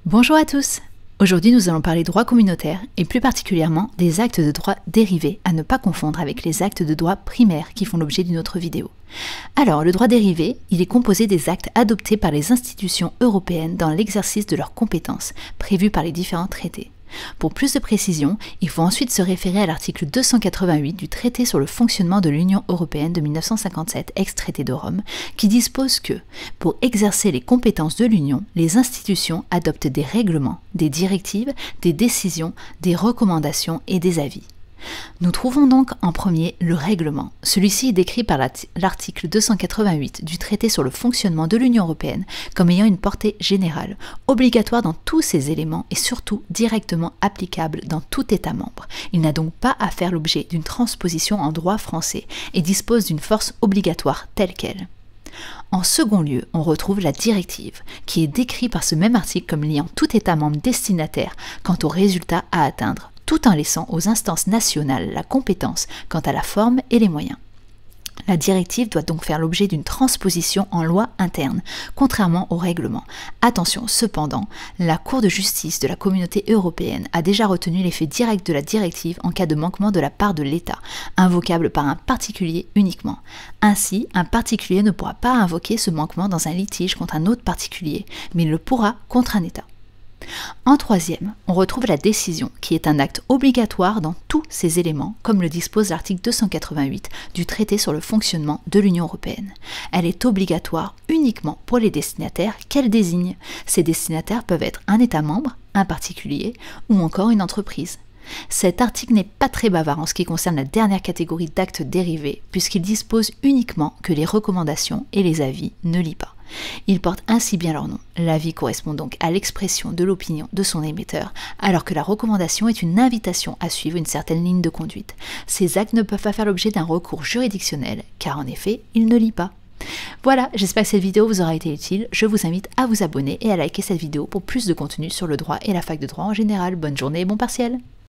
Bonjour à tous! Aujourd'hui, nous allons parler droit communautaire et plus particulièrement des actes de droit dérivés à ne pas confondre avec les actes de droit primaire qui font l'objet d'une autre vidéo. Alors, le droit dérivé, il est composé des actes adoptés par les institutions européennes dans l'exercice de leurs compétences prévues par les différents traités. Pour plus de précision, il faut ensuite se référer à l'article 288 du traité sur le fonctionnement de l'Union européenne de 1957, ex-traité de Rome, qui dispose que, pour exercer les compétences de l'Union, les institutions adoptent des règlements, des directives, des décisions, des recommandations et des avis. Nous trouvons donc en premier le règlement. Celui-ci est décrit par l'article 288 du traité sur le fonctionnement de l'Union européenne comme ayant une portée générale, obligatoire dans tous ses éléments et surtout directement applicable dans tout État membre. Il n'a donc pas à faire l'objet d'une transposition en droit français et dispose d'une force obligatoire telle qu'elle. En second lieu, on retrouve la directive, qui est décrite par ce même article comme liant tout État membre destinataire quant aux résultats à atteindre, tout en laissant aux instances nationales la compétence quant à la forme et les moyens. La directive doit donc faire l'objet d'une transposition en loi interne, contrairement au règlement. Attention, cependant, la Cour de justice de la Communauté européenne a déjà retenu l'effet direct de la directive en cas de manquement de la part de l'État, invocable par un particulier uniquement. Ainsi, un particulier ne pourra pas invoquer ce manquement dans un litige contre un autre particulier, mais il le pourra contre un État. En troisième, on retrouve la décision, qui est un acte obligatoire dans tous ses éléments, comme le dispose l'article 288 du traité sur le fonctionnement de l'Union européenne. Elle est obligatoire uniquement pour les destinataires qu'elle désigne. Ces destinataires peuvent être un État membre, un particulier ou encore une entreprise. Cet article n'est pas très bavard en ce qui concerne la dernière catégorie d'actes dérivés, puisqu'il dispose uniquement que les recommandations et les avis ne lient pas. Ils portent ainsi bien leur nom. L'avis correspond donc à l'expression de l'opinion de son émetteur, alors que la recommandation est une invitation à suivre une certaine ligne de conduite. Ces actes ne peuvent pas faire l'objet d'un recours juridictionnel, car en effet, ils ne lient pas. Voilà, j'espère que cette vidéo vous aura été utile. Je vous invite à vous abonner et à liker cette vidéo pour plus de contenu sur le droit et la fac de droit en général. Bonne journée et bon partiel!